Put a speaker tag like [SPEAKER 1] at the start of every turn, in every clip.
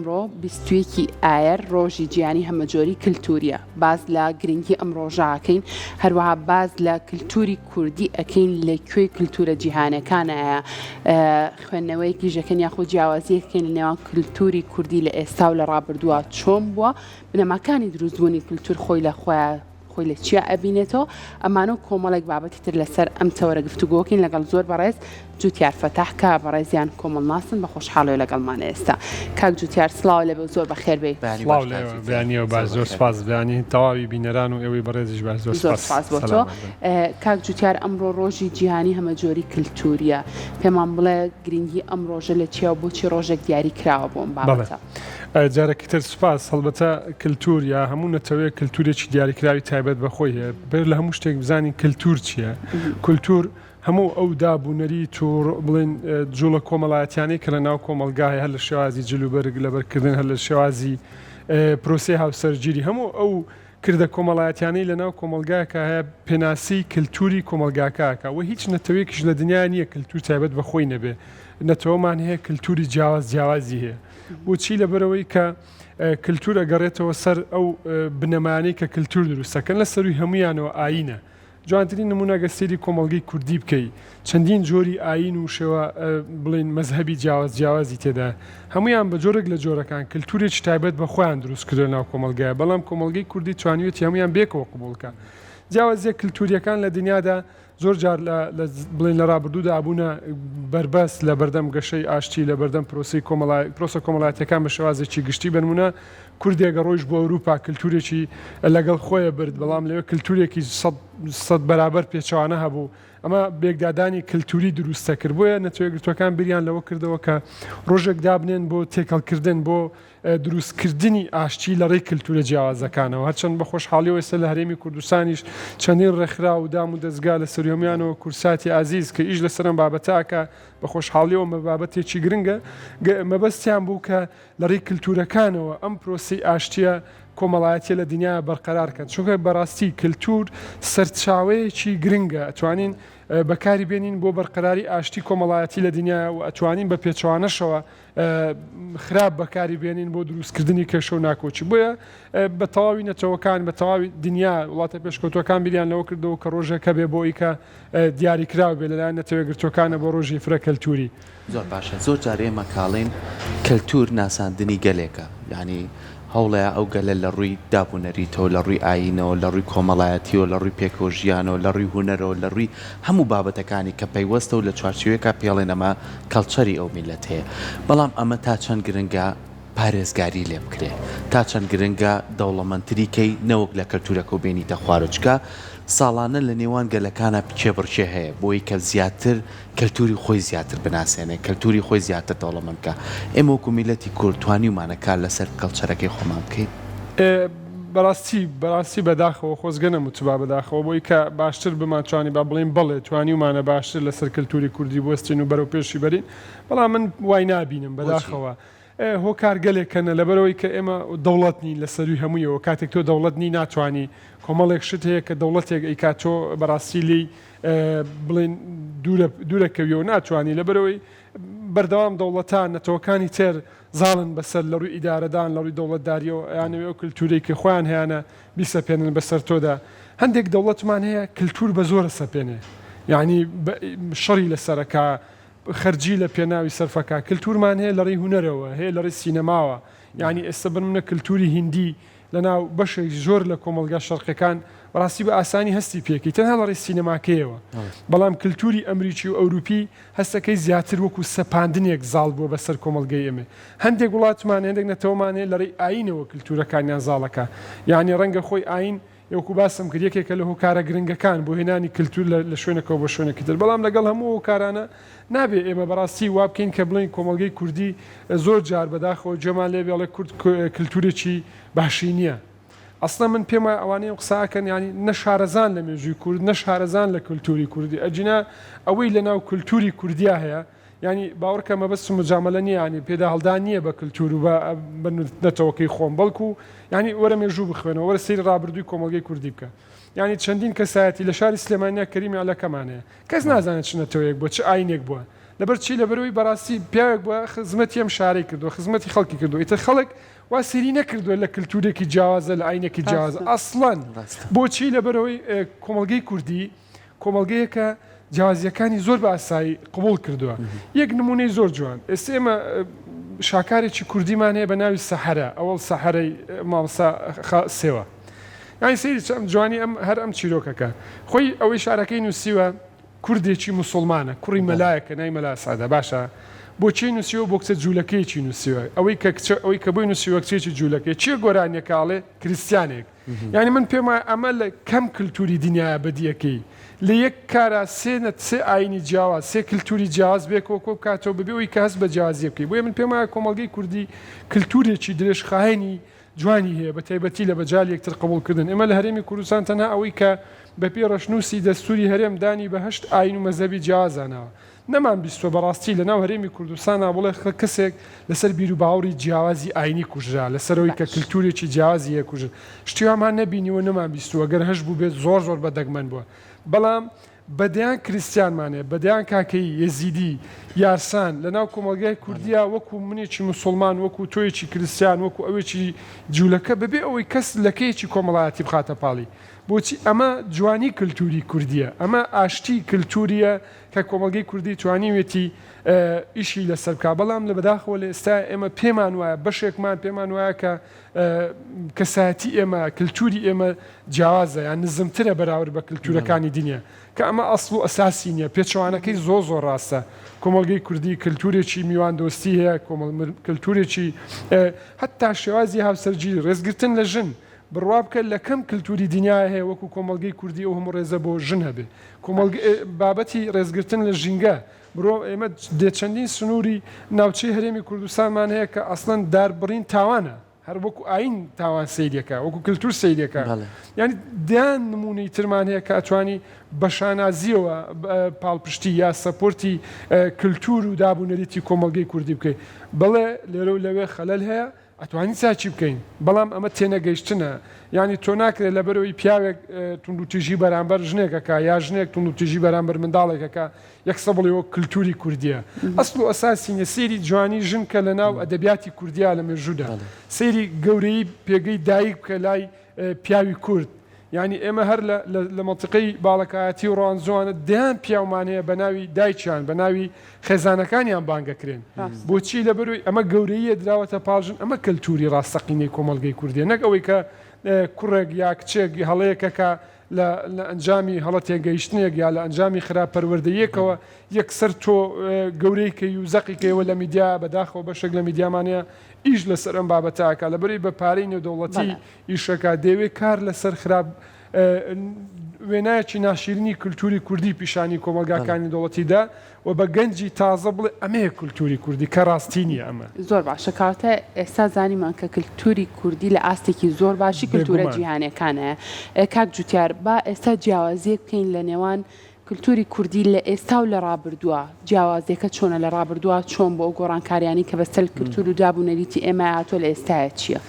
[SPEAKER 1] ئەمڕۆ 21 ئایر ڕۆژی جیهانی هەمەجۆری کللتوریە باز لە گرنگی ئەم ڕۆژاکەین هەروەها باز لە کللتوری کوردی ئەکەین لەکوێ کللتورە جیهانەکانایە خوێندنەوەیەکی ژەکەن یاخود جیاوازیەکەین لە نێوان کللتوری کوردی لە ئێستا و لە ڕابردووە چۆن بووە بنەماکانی دروستبوونی کللتور خۆی لە خۆیان خۆی لە چیا ئەبینێتەوە ئەمانە و کۆمەڵێک بابەتی تر لەسەر ئەم تەوەرە گفتوگۆکەین لەگەڵ زۆر بەڕێز جوتیار فەتاح کە بەڕێزیان کۆمەڵ ناسن بە خۆشحاڵی لەگەڵمانە ئێستا کاک جوتیار سڵاو لەبێ زۆر بەخێر بێ
[SPEAKER 2] بیانیەوە باز زۆر سپاس بیانی تەواوی بینەران و ئێوەی بەڕێزیش باز زۆر
[SPEAKER 1] سپاس بۆ تۆ کاک جوتیار ئەمڕۆ ڕۆژی جیهانی هەمەجۆری کللتوریە پێمان بڵێ گرنگی ئەم ڕۆژە لە چیا و بۆچی ڕۆژێک دیاری کراوە بۆ ئەم بابەتە
[SPEAKER 2] جارێکی تر سوپاس هەڵبەتە کللتور یا هەموو نەتەوەیە کللتورێکی دیاریکراوی تایبەت بەخۆی هەیە بەر لە هەموو شتێک بزانین کللتور چییە کللتور هەموو ئەو دابوونەری تو بڵێن جوڵە کۆمەڵایەتیانەی کە لە ناو کۆمەلگای هەر لە شێوازی جلوبەرگ لەبەرکردن هەر لە شێوازی پرۆسی هاوسەرگیری هەموو ئەو کردە کۆمەڵایەتیانەی لە ناو کۆمەلگایەکە هەیە پێناسی کللتوری کۆمەلگاکەکە و هیچ نەتەوەیەکیش لە دنیا نییە کللتور تایبەت بەخۆی نەبێ نەتەوەمان هەیە کللتوری جیاوازی هەیە بۆچی لەبەرەوەی کە کللتور ئەگەڕێتەوە سەر ئەو بنەمانەی کە کللتور دروستەکەن لە سەروی هەمویانەوە ئاینە جوانترین نمونە گەستێری کۆمەڵگەی کوردی بکەی چەندین جۆری ئاین و شێوە بڵین مەزهبی جیاوازی تێدا هەمویان بە جۆرێک لە جۆرەکان کللتورێکی تایبەت بە خۆیان دروست کردو ناو کۆمەلگایە بەڵام کۆمەلگەی کوردی توانیوێتی هەمویان بێکەوە قبولکە جیاوازیە کللتوریەکان لە دنیادا زۆر جار بڵین لە ڕابردوودا ئابوونە بربەست لە بەردەم گەشەی ئاشتی لە بەردەم پرۆسە کۆمەڵایەتەکان بە شێوازێکی گشتی بنمونە کوردێگە ڕۆیش بۆ ئەوروپا کللتورێکی لەگەڵ خۆیە برد بەڵام لەوێ کللتورێکی سەد بەرابەر پێچوانە هەبوو ئەمە بێکدادانی کللتوری دروستە کرد بۆیە نەتوێگرتوەکان بریان لەوە کردەوە کە ڕۆژێک دابنێن بۆ تێکەڵکردن بۆ دروستکردنی ئاشتی لە ڕێی کللتورە جیاوازەکانەوە هەرچەند بە خۆشحاڵیەوە ئێستا لە هەرێمی کوردستانیش چەندین ڕێکخرا و دام و دەستگا لە سەریۆمیانەوە کورساتی عزیز کە ئیش لەسەرم بابەتاکە بە خۆشحاڵیەوە بابەتێکی گرنگە مەبەستیان بوو کە لە ڕێی کللتورەکانەوە ئەم پرۆسی ئاشتیە کۆمەڵایەتیە لە دنیا بەرقەرارکەن چونکە بەڕاستی کللتور سەرچاوەیەکی گرنگە ئەتوانین بەکاری بێنین بۆ بەرقەراری ئاشتی کۆمەڵایەتی لە دنیا و ئەتوانین بە پێچوانەشەوە خراپ بەکاری بێنین بۆ دروستکردنی کێشە و ناکۆچی بۆیە بە تەواوی نەتەوەکان بە تەواوی دنیا وڵاتە پێشکەوتوەکان بیریان لەوە کردەوە کە ڕۆژێکە بێ بۆ ئیکە دیاریکراو بێ لەلایەن نەتەوەگرتوەکانە بۆ ڕۆژی فرە کللتوری
[SPEAKER 3] زۆر باشە زۆر جار ئێمە کاڵین کللتور ناساندنی گەلێکە یعنی هەوڵەیە ئەو گەلە لە ڕووی دابوونەریتەوە لە ڕووی ئاینەوە لە ڕووی کۆمەڵایەتیەوە لە ڕووی پێکۆژیانەوە لە ڕووی هوەرەوە لە ڕووی هەموو بابەتەکانی کە پەیوەستە و لە چوارچێوەیەکە پێڵێن ئەمە کەڵچەری ئەو میلەت هەیە بەڵام ئەمە تا چەند گرنگە پارێزگاری لێ بکرێ تا چەند گرنگە دەوڵەمەندتریکەی نەوەک لە کەلتورەکە و بینیتە خوارجکە ساڵانە لە نێوان گەلەکانە پچێبڕچێ هەیە بۆی کە زیاتر کەلتوری خۆی زیاتر بناسێنێ کەلتوری خۆی زیاتر دەوڵەمەندکە ئێمە وەکو میلەتی کورد توانیمانەکە لەسەر کەڵچەرەکەی خۆمان بکەین
[SPEAKER 2] بەڕاستی بەداخەوە خۆزگە نەموتوبا بەداخەوە بۆی کە باشتر بمانتوانی با بڵێن بڵێ توانیمانە باشتر لەسەر کەلتوری کوردی بوەستین و بەرەو پێشی بەرین بەڵام من وای نابینم بەداخەوە هۆکار گەلێکەنە لەبەرەوەی کە ئێمە دەوڵەت نین لە سەروی هەموویەوە کاتێک تۆ دەوڵەت نی ناتوانانی کۆمەڵێک شت هەیە کە دەوڵەتێک ئەیکاتۆ بەڕاستی لی بڵێن دوورەکەویەوە ناتوانانی لەبەرەوەی بەردەوام دەوڵەتان نەتەوەکانی تر زاڵن بەسەر لە ڕووی ئیدارەدان لە ڕووی دەوڵەتداریەوە یانەوێ ئەو کللتورەی کە خۆیان هەیەە بیسەپێنن بەسەر تۆدا هەندێک دەوڵەتمان هەیە کللتور بە زۆرە سەپێنێ یعنی شەڕی لەسەرەکە خەرجی لە پێناوی سەرفەکە کللتورمان هەیە لە ڕێی هوەرەوە هەیە لە ڕێی سینەماوە یعنی ئێستا بنمونە کللتوری هیندی لەناو بەشێک زۆر لە کۆمەلگا شەرقەکان بەڕاستی بە ئاسانی هەستی پێکی تەنها لە ڕێی سینەماکەیەوە بەڵام کللتوری ئەمریکی و ئەوروپی هەستەکەی زیاتر وەکو سەپاندنێک زاڵ بووە بەسەر کۆمەلگەی ئێمە هەندێک وڵاتمان هەندێک نەتەوەمانێت لە ڕێی ئاینەوە کللتورەکانیان زاڵەکە یعنی ڕەنگە خۆی ئاین یوکو باسم کرد یەکێکە لە هۆکارە گرنگەکان بۆ هێنانی کللتور لە شوێنەکەەوە بە شوێنێکی تر بەڵام لەگەڵ هەموو هۆکارانە نابێ ئێمە بەڕاستی وا بکەین کە بڵین کۆمەلگەی کوردی زۆر جار بەداخەوە جێمان لێ بێڵێ کورد کللتورێکی باشی نییە ئەسڵە من پێم ئەوانەیە قساکەن ینی نەشارەزان لە مێژووی کورد نەشارەزان لە کللتوری کوردی ئەجینا ئەوەی لە ناو کللتوری کوردیا هەیە ینی باوەڕکە مەبەست مجاملە نییە ینی پێدا هەڵدان نییە بە کللتور و بە نەتەوەکەی خۆم بەڵکو ینی وەرە مێژوو بخوێنەوە وەرە سەیری ڕابردووی کۆمەلگەی کوردی بکە ینی چەندین کەسایەتی لە شاری سلێمانیا کەریمی عەلەکەمانەیە کەس نازانێت چ نەتەوەیەک بۆ چ ئاینێک بووە لەبەر چی لەبەرەوەی بەڕاستی پیاوێک بووە خزمەتی ئەم شارەی کردو خزمەتی خەڵکی کردو ئیتر خەڵک وا سێری نەکردووە لە کللتورێکی جیاوازە لە ئاینێکی جیاوازە ئەسڵەن بۆچی لەبەرەوەی کۆمەلگەی کوردی کۆمەلگەیەکە جیاوازیەکانی زۆر بە ئاسایی قبول کردووە یەک نمونەی زۆر جوان ئێستا ئێمە شاکارێکی کوردیمان هەیە بە ناوی سەحەرە ئەوەڵ سەحەرەی مامۆستا سێوە یانی سەیری جوانی هەر ئەم چیرۆکەکە خۆی ئەوەی شارەکەی نووسیوە کوردێکی موسڵمانە کوڕی مەلایەکە نای مەلا سادە باشە بۆچی نووسیوە بۆ کچە جوولەکەیکی نووسیوە ئەوەی کە بۆی نووسیوە کچێکی جوولەکەی چیە گۆرانیەکاڵێ کریسیانێک یعنی من پێم وایە ئەمە لە کەم کللتوری دنیاە بەدیەکەی لە یەک کارە سێ ئاینی جیاواز سێ کللتوری جیاواز بێکەوە کۆ بکاتەوە ببێ ئەوی کە هەست بە جیازیە بکەی بۆیە من پێم وایە کۆمەلگەی کوردی کللتورێکی درێژخایەنی جوانی هەیە بە تایبەتی لە بەجال یەکتر قبولکردن ئێمە لە هەرێمی کوردستان تەنها ئەوەی کە بەپێ ڕەشنووسی دەستوری هەرێم دانی بە 8 ئاین و مەزەبی جیازانەوە نەمان بیستوە بەڕاستی لە ناو هەرێمی کوردستانە بڵێ کەسێک لەسەر بیر و باوەڕی جیاوازی ئاینی کوژرا لەسەرەوەی کە کللتورێکی جیاوازی هەیە کوژر شتیوامان نەبینیوە نەمان بیستوە گەر هەش بوو بێت زۆر بەدەگمەن بووە بەڵام بەدەیان کریسیانمانێ بەدەیان کاکەی یەزیدی یارسان لە ناو کۆمەلگای کوردیا وەکو منێکی موسڵمان وەکو تۆیەکی کریسیان وەکو ئەوێکی جوولەکە ببێ ئەوەی کەس لەکەیەکی کۆمەڵایەتی بخاتە پاڵی بۆچی ئەمە جوانی کللتوری کوردیە ئەمە ئاشتی کللتوریە کە کۆمەلگەی کوردی توانیوێتی ئیشی لەسەر بکا بەڵام لە بەداخەوە لە ئێستا ئێمە پێمان وایە بەشێکمان پێمان وایە کە کەسایەتی ئێمە کللتوری ئێمە جیاوازە یان نزمترە بەراورد بە کللتورەکانی دنیا کە ئەمە ئەسڵ و ئەساسی نییە پێچوانەکەی زۆر ڕاستە کۆمەلگەی کوردی کللتورێکی میوان دۆستی هەیە کللتورێکی هەتا شێوازی هاوسەرگیری ڕێزگرتن لە ژن بڕوا بکە لە کەم کللتوری دنیا هەیە وەکو کۆمەلگەی کوردی ئەو هەموو ڕێزە بۆ ژن هەبێ بابەتی ڕێزگرتن لە ژینگە برۆ ئێمە چەندین سنووری ناوچەی هەرێمی کوردستانمان هەیە کە ئەسڵەن داربڕین تاوانە هەر وەکو ئاین تاوان سەیرەکە وەکو کللتور سەیرەکە ینی دیان نمونەی ترمان هەیە کە ئەتوانی بەشانازیەوە پاڵپشتی یا سەپۆرتی کللتور و دابوونەریتی کۆمەلگەی کوردی بکەیت بڵێ لێرە و لەوێ خەلەل هەیە ئەتوانی چاچی بکەین بەڵام ئەمە تێنەگەیشتنە یعنی تۆ ناکرێت لەبەرەوەی پیاوێک توندوتیژی بەرامبەر ژنێکەکە یا ژنێک توندوتیژی بەرامبەر منداڵێکەکە یەکسە بڵێەوە کللتوری کوردیە ئەسڵ و ئەساسینە سێری جوانی ژن کە لە ناو ئەدەبیاتی کوردیا لە مێژوودا سێری گەورەی پێگەی دایک بکە لای پیاوی کورد یعنی ئێمە هەر لە مەنتیقەی باڵەکایەتی و ڕوانزوانە دەیان پیاومانەیە بە ناوی دایکیان بە ناوی خێزانەکانیان بانگەکرێن بۆچی لەبەروی ئەمە گەورەیە دراوەتە پاژن ئەمە کللتوری ڕاستەقینەی کۆمەلگەی کوردیە نەک ئەوەی کە کوڕێک یا کچێک هەڵەیەکەکە لە ئەنجامی هەڵە تێگەیشتنێک یا لە ئەنجامی خراپەروەردەیەکەوە یەکسەر تۆ گەورەیکەی و زەقیکەوە لە میدیا بەداخەوە بەشێک لە میدیامانەیە ئیش لەسەر ئەم بابەتاکە لەبەری بە پارەی نێودەوڵەتی ئیشەکە دەوێت کار لەسەر خراپ وێنایەکی ناشرینی کللتوری کوردی پیشانی کۆمەلگاکانی دەوڵەتیدا و بە گەنجی تازە بڵێ ئەمەیە کللتوری کوردی کە ڕاستی نیە ئەمە
[SPEAKER 1] زۆر باشە کاتە ئێستا زانیمان کە کللتوری کوردی لە ئاستێکی زۆر باشی کللتورە جیهانەکانە کاک جوتیار با ئێستا جیاوازیە بکەین لە نێوان کللتوری کوردی لە ئێستا و لە ڕابردووە جیاوازیەکە چۆنە لە ڕابردووە چۆن بۆ گۆڕانکاریانی کە بەسەر کللتور و دابوونەریتی ئێمە هاتۆ لە ئێستاە چییە؟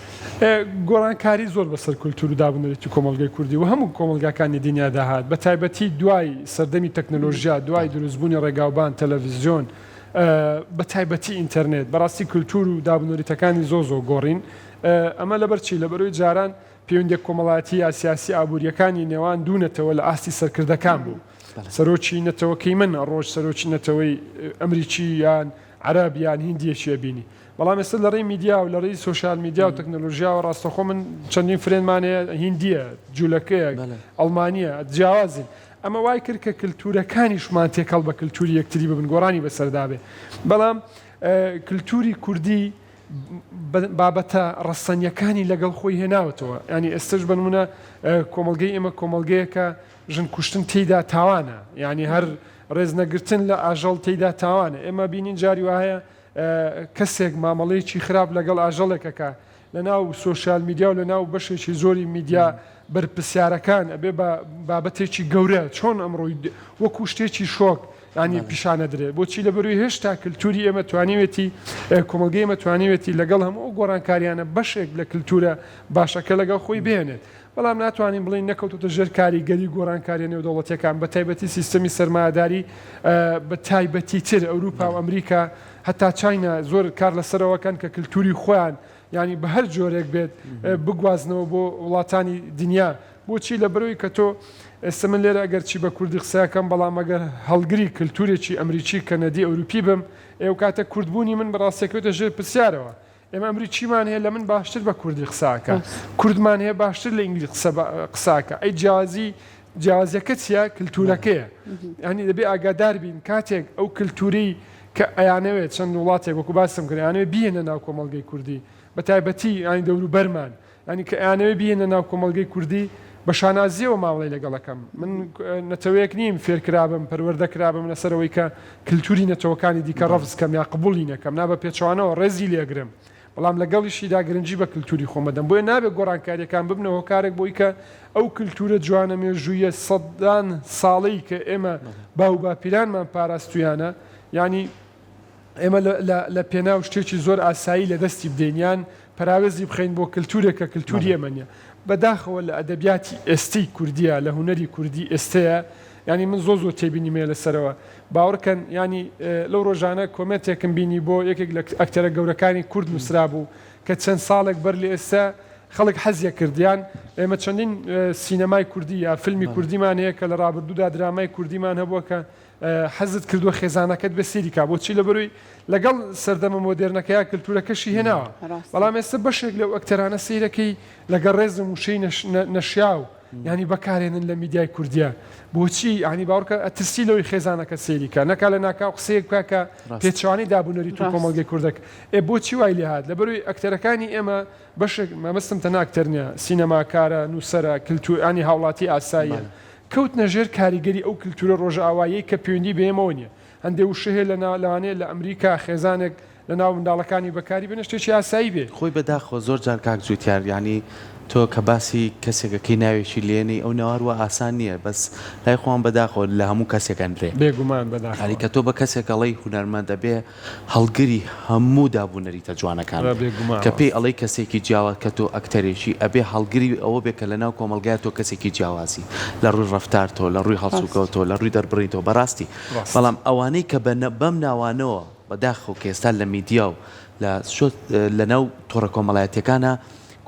[SPEAKER 2] گۆڕانکاری زۆر بەسەر کللتور و دابوونەریتی کۆمەلگەی کوردی و هەموو کۆمەلگاکانی دنیا داهات بە تایبەتی دوای سەردەمی تەکنۆلۆژیا دوای دروستبوونی ڕێگاوبان تەلەڤیزیۆن بە تایبەتی ئینتەرنێت بەڕاستی کللتور و دابوونەریتەکانی زۆر گۆڕین ئەمە لەبەرچی لەبەرەوەی جاران پەیوەندی کۆمەڵایەتی یا سیاسی ئابوووریەکانی نێوان دوونەتەوە لە ئاستی سەرکردەکان بوو سەرۆکی نەتەوەکەی من ڕۆژ سەرۆکی نەتەوەی ئەمریکی یان عەرەب یان هیندیەکی ئەبینی بەڵام ئێستا لە ڕێی میدیا و لە ڕێی سۆشیال میدیا و تەکنۆلۆژیا و ڕاستەخۆ من چەندین فرێنمانەیە هیندیە جوولەکەیە ئەڵمانیە جیاوازین ئەمە وای کرد کە کللتورەکانیشمان تێکەڵ بە کللتوری یەکتری ببن گۆڕانی بەسەردابێ بەڵام کللتوری کوردی بابەتە ڕەسەنیەکانی لەگەڵ خۆی هێناوەتەوە ینی ئێستش بنمونە کۆمەلگەی ئێمە کۆمەلگەیەکە ژن کوشتن تێیدا تاوانە ینی هەر ڕێزنەگرتن لە ئاژەڵ تێیدا تاوانە ئێمە بینین جاری وایە کەسێک مامەڵەیەکی خراپ لەگەڵ ئاژەڵێکەکە لە ناو سۆشیال میدیا و لە ناو بەشێکی زۆری میدیا بەرپرسیارەکان ئەبێ بە بابەتێکی گەورە چۆن ئەمڕۆی وەکو شتێکی شۆک ینی پیشانە درێ بۆچی لە بەروی هێشتا کللتوری ئێمە توانیوێتی کۆمەلگەی ئێمە توانیوێتی لەگەڵ هەموو گۆڕانکاریانە بەشێک لە کللتورە باشەکە لەگەڵ خۆی بێنێت بەڵام ناتوانین بڵین نەکەوتوتە ژێر کاریگەری گۆڕانکاریە نێودەوڵەتیەکان بە تایبەتی سیستەمی سەرمایه‌داری بە تایبەتی تر ئەوروپا و ئەمریکا هەتا چاینا زۆر کار لەسەرەوەکەن کە کللتوری خۆیان ینی بە هەر جۆرێک بێت بگوازنەوە بۆ وڵاتانی دنیا بۆچی لە بەرەوەی کە تۆ ئێستا من لێرە ئەگەر چی بە کوردی قسەکەم بەڵام ئەگەر هەڵگری کللتورێکی ئەمریکی کەنەدی ئەوروپی بم ئێوە کاتە کوردبوونی من بەڕاستیەکەوتە ژێر پرسیارەوە ئێمە ئەمریکیمان هەیە لە من باشتر بە کوردی قساکە کوردمان هەیە باشتر لە ئینگلیز قساکە ئەی جیازەکە چیە کللتورەکەیە ئەنی دەبێ ئاگادار بین کاتێک ئەو کللتوری کە ئەیانەوێت چەند وڵاتێک وەکو باسم کرد ئەیانەوێت بێنە ناو کۆمەڵگەی کوردی بە تایبەتی ئەنی دەوروبەرمان ینی کە ئەیانەوێت بێنە ناو کۆمەڵگەی کوردی بە شانازیەوە ماوەڵی لەگەڵەکەم من نەتەوەیەک نیم فێرکرابم پەروەردەکرابم لەسەرەوەی کە کللتوری نەتەوەکانی دیکە ڕەفزکەم یا قبولی نەکەم نابە پێچوانەوە ڕێزی لێگرم بەڵام لەگەڵیشیدا گرنگی بە کللتوری خۆمەدەم بۆیە نابێت گۆڕانکاریەکان ببنەوە کارێک بۆی کە ئەو کللتورە جوانە مێژوویە سەدان ساڵی کە ئێمە باو باپیرانمان پاراستویانە ینی ئێمە لە پێناو شتێکی زۆر ئاسایی لە دەستی بدەینیان پراوێزی بخەین بۆ کللتورێکە کللتوری ئێمەنیە بەداخەوە لە ئەدەبیاتی ئێستی کوردیە لە هوەری کوردی ئێستەیە ینی من زۆ تێبینیمێ لەسەرەوە باوەڕکەن ینی لەو ڕۆژانە کۆمنتێکم بینی بۆ یەکێک لە ئەکتەرە گەورەکانی کورد نووسرا بوو کە چەند ساڵێک بەر لە ئێستا خەڵک حەزیە کردیان ئێمە چەندین سینەمای کوردی یا فیلمی کوردیمان هەیە کە لە ڕابردوودا درامای کوردیمان هەبووە کە حەزت کردووە خێزانەکەت بە سێریکا بۆچی لە بەروی لەگەڵ سەردەمە مۆدررنەکەیە کللتورەکەشی هێناوە بەڵام ئێستا بەشێک لەو ئەکتەرانە سیرەکەی لەگەڵ ڕێزم وشەی نەشیاو ینی بەکارێنن لە میدیای کوردیا بۆچی ینی باوەڕکە ئەترسی لەوەی خێزانەکە سێریکە نەکا لە ناکاو قسەیەک کاکە پێچوانی دابوونەری تو کۆمەڵگەی کوردەکە بۆچی وای لێ هات لە بەروی ئەکتەرەکانی ئێمە بەشێک مەمەستم تەنها ئەکتەر نییە سینەماکارە نووسەرە کللتورانی هاوڵاتی ئاساییە کەوت نەژێر کاریگەری ئەو کللتورە ڕۆژئاوایی کە پەیوەندی بێمەوە نیە هەندێک وشەیە لەوانەیە لە ئەمریکا خێزانێک لە ناو منداڵەکانی بەکاری بنە شتێکی ئاسایی بێ
[SPEAKER 3] خۆی بەداخۆ زۆر جار کاک جوتیار ینی تۆ کە باسی کەسێکەکەی ناوێکی لێنی ئەو نەواروە ئاسان نییە بەس لای خۆم بەداخۆ لە هەموو کەسێکان درێ
[SPEAKER 2] بێگومان بەداخۆ
[SPEAKER 3] کە تۆ بە کەسێکەڵی هونەرمەند دەبێ هەڵگری هەموو دابوونەریتە جوانەکان کە پێی ئەڵەی کەسێکی جیاواز کە تۆ ئەکتەرێکی ئەبێ هەڵگری ئەوە بێ کە لە ناو کۆمەلگای تۆ کەسێکی جیاوازی لە ڕووی ڕەفتار تۆ لە ڕووی هەڵسوکەوتۆ لە ڕووی دەربڕیتەوە بەڕاستی بەڵام ئەوانەی کە بەم ناوانەوە بەداخۆ کە ئێستا لە میدیا و لە ناو تۆڕە کۆمەڵایەتیەکانە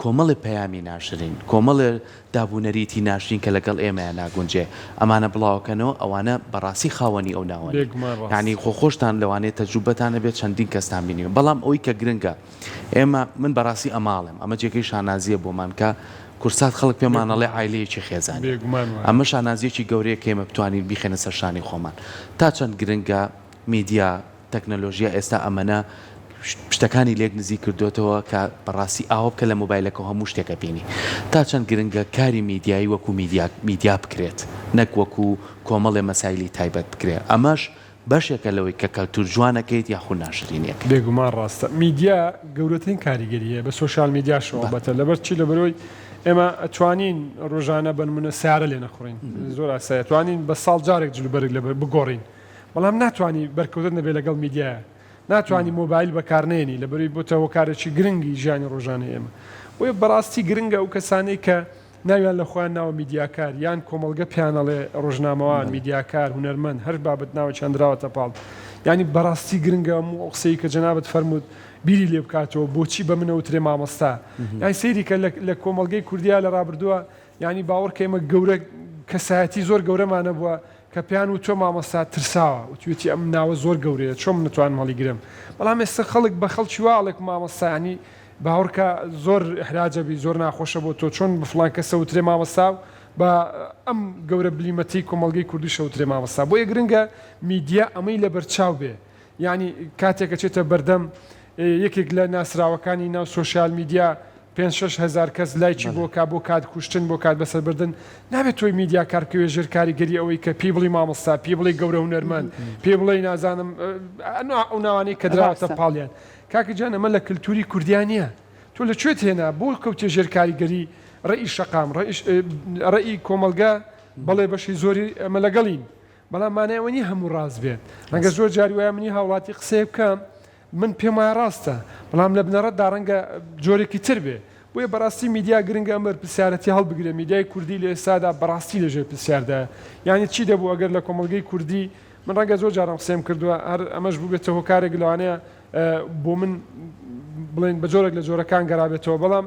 [SPEAKER 3] کۆمەڵی پەیامی ناشرین کۆمەڵی دابوونەریتی ناشرین کە لەگەڵ ئێمەیان ناگونجێ ئەمانە بڵاوکەنەوە ئەوانە بەڕاستی خاوەنی ئەو ناوە ینی خۆشتان لەوانێت تەجروبەتانە بێت چەندین کەستان بینیوە بەڵام ئەوی کە گرنگە ئێمە من بەڕاستی ئەماڵم ئەمە جێگەی شانازیە بۆمان کە کورسات خەڵک پێمانەڵێ عیلەیەکی خێزانی ئەمە شانازیەکی گەورەیە کە ئێمە بتوانین بیخێنە سەر شانی خۆمان تا چەند گرنگە میدیا تەکنەلۆژیا ئێستا ئەمەنە شتەکانی لێک نزی کردوێتەوە کە بەڕاستی ئاوە بکە لە مۆبایلەکە هەموو شتێکە بینی تا چەند گرنگە کاری میدیایی وەکو میدیا بکرێت نەک وەکو کۆمەڵێ مەسایلی تایبەت بکرێت ئەمەش بەشێکە لەوەی کە کەلتور جوانەکەیت یاخو ناشرینێک
[SPEAKER 2] بێگومان ڕاستە میدیا گەورەترین کاریگەریە بە سوۆشال میدیاشەوە بەتە لەبەر چی لە بەرەوەی ئێمە ئەتوانین ڕۆژانە بنمونە سیارە لێ نەخڕین زۆر ئاسایە توانین بە ساڵ جارێک جلوبەرگ لە بگۆڕین بەڵام ناتوانانی بەرکەوتن نەبێت لەگەڵ میدیایە ناتوانانی مۆبایل بەکارنێنی لە بەروی بۆتەوە کارێکی گرنگی ژیانی ڕۆژانە ئێمە وی بەڕاستی گرنگە ئەو کەسانەی کە ناویان لە خۆیان ناوە میدیاکار یان کۆمەلگە پیانەڵێ ڕۆژنامەوان میدیاکار هونەرمەند هەر بابەت ناوە چەندراوەتە پاڵ ینی بەڕاستی گرنگە ئەو قسەی کە جەنابەت فەرموود بیری لێ بکاتەوە بۆچی بە منەوترێ مامۆستا یانی سەیری کە لە کۆمەلگەی کوردیا لە ڕابردووە ینی باوەڕکە ئێمە گەورە کەسایەتی زۆر گەورەمانە بووە کە پیان و تۆ مامۆستا ترساوە وتوێتی ئەم ناوە زۆر گەورەیە چۆن نتوان مەڵی گرم بەڵام ئێستا خەڵک بە خەڵکی واڵێک مامۆستایانی باوەڕکە زۆر ئەحراجەبی زۆر ناخۆشە بۆ تۆ چۆن بە فڵان کەسە وترێ مامۆستا و بە ئەم گەورە بلیمەتی کۆمەلگەی کوردی شەوترێ مامۆستا بۆ یە گرنگە میدیا ئەمەی لە بەرچاو بێ ینی کاتێکە چێتە بەردەم یەکێک لە ناسراوەکانی ناو سۆشیال میدیا 5-6 هزار کەس لایکی بۆ کا بۆ کات کوشتن بۆ کات بەسەربردن نابێت تۆی میدیا کارکەوێ ژێر کاریگەری ئەوەی کە پێی بڵی مامۆستا پێی بڵی گەورە هونەرمەند پێی بڵێ نازانم ئەو ناوانەی کە دراوەتە پاڵیان کاکە جان ئەمە لە کللتوری کوردیان نییە تۆ لەکوێت هێنا بۆ کەوتێ ژێر کاریگەری ڕێئی شەقام ڕێئی کۆمەلگا بەڵێ بەشی زۆری ئەمە لەگەڵین بەڵام مانایەوەنی هەموو ڕاز بێت ڕەنگە زۆر جاری وایە منی هاوڵاتی قسەی بکەم من پێم وایە ڕاستە بەڵام لە بنەڕەتدا ڕەنگە جۆرێکی تر بێ بۆیە بەڕاستی میدیا گرنگە ئەمە پرسیارەتی هەڵبگرێ میدیای کوردی لە ئێستادا بەڕاستی لەژێر پرسیاردا یعنی چی دەبوو ئەگەر لە کۆمەلگەی کوردی من ڕەنگە زۆر جارم قسەم کردووە هەر ئەمەش بوو بێتە هۆکارێک لەوانەیە بۆ من بڵێن بە جۆرێک لە جۆرەکان گەڕابێتەوە بەڵام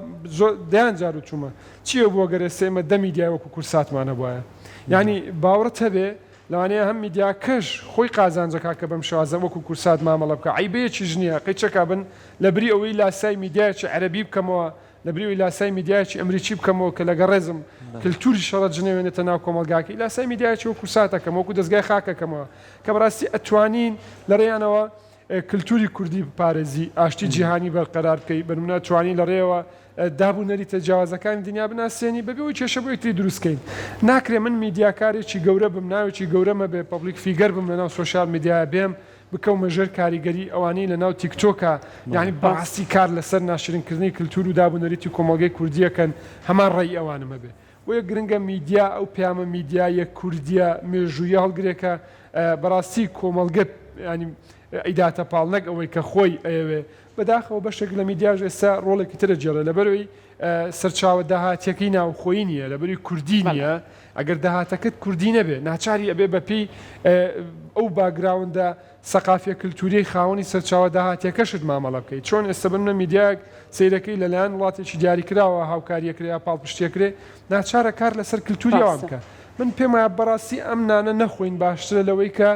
[SPEAKER 2] دەیان جار و چوومە چییە بۆ گەر ئێستا دە میدیای وەکو کورساتمانە بواە یعنی باوەڕت هەبێ لەوانەیە هەم میدیا کەش خۆی قازانجەکە کە بەم شوازە وەکو کورسات مامەڵە بکە عیبەیەکی ژنیە قەیچەکە بن لەبری ئەوەی لاسای میدیایکی عەرەبی بکەمەوە لەبری ئەوەی لاسای میدیایکی ئەمریکی بکەمەوە کە لەگە ڕێزم کللتوری شەڕەت ژنێوێنێتە ناو کۆمەلگاکەی لاسای میدیایکی وەکو کورساتەکەم وەکو دەستگای خاکەکەمەوە کە بەڕاستی ئەتوانین لە ڕێیانەوە کللتوری کوردی بپارێزی ئاشتی جیهانی بەرقەرار بکەی بەنمونە توانی لە ڕێەوە دابوونەری تەجاوازەکانی دنیا بناسیێنی بەبێەوەی کێشە بۆ یەکتری دروستکەین ناکرێ من میدیاکارێکی گەورە بم ناوێکی گەورەمە بێ پەبلیک فیگەر بم لە ناو سۆشیال میدیاە بێم بکەومە ژێر کاریگەری ئەوانەی لە ناو تیکتۆکە یعنی بەڕاستی کار لەسەر ناشرینکردنی کللتور و دابوونەریتی کۆمەڵگەی کوردیەکەن هەمان ڕێی ئەوانمە بێ بۆیە گرنگە میدیا ئەو پیامە میدیایە کوردیە مێژوویە هەڵگرێکە بەڕاستی کۆمەڵگە ینی ئەیداتە پاڵنەک ئەوەی کە خۆی ئەوێ بەداخەوە بەشێک لە میدیاژ ئێستا ڕۆڵێکی ترە جێڵێ لەبەرەوەی سەرچاوە داهاتیەکەی ناوخۆیی نییە لەبەری کوردی نییە ئەگەر داهاتەکەت کوردی نەبێ ناچاری ئەبێ بەپی ئەو باگراوندا سەقافیە کللتوری خاوەنی سەرچاوە داهاتیەکەشت مامەڵە بکەیت چۆن ئێستا بنە میدیاک سیرەکەی لەلایەن وڵاتێکی دیاریکراوە هاوکاریەکرێ پاڵپشتێکرێ ناچارە کار لەسەر کللتوریەوە بکە من پێم وایە بەڕاستی ئەم نانە نەخۆین باشترە لەوەی کە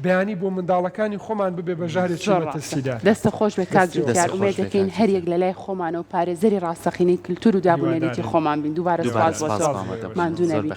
[SPEAKER 2] بەیانی بۆ منداڵەکانی خۆمان ببێ بە ژارێکی بەتەسیدا
[SPEAKER 1] دەستە خۆش بە کاکجار ئومێد دەکەین هەریەک لە لای خۆمانە و پارێزەری ڕاستەقینەی کللتور و دابوونەریتی خۆمان بین دووبارە سپاس بۆ تۆ ماندوو نەبی.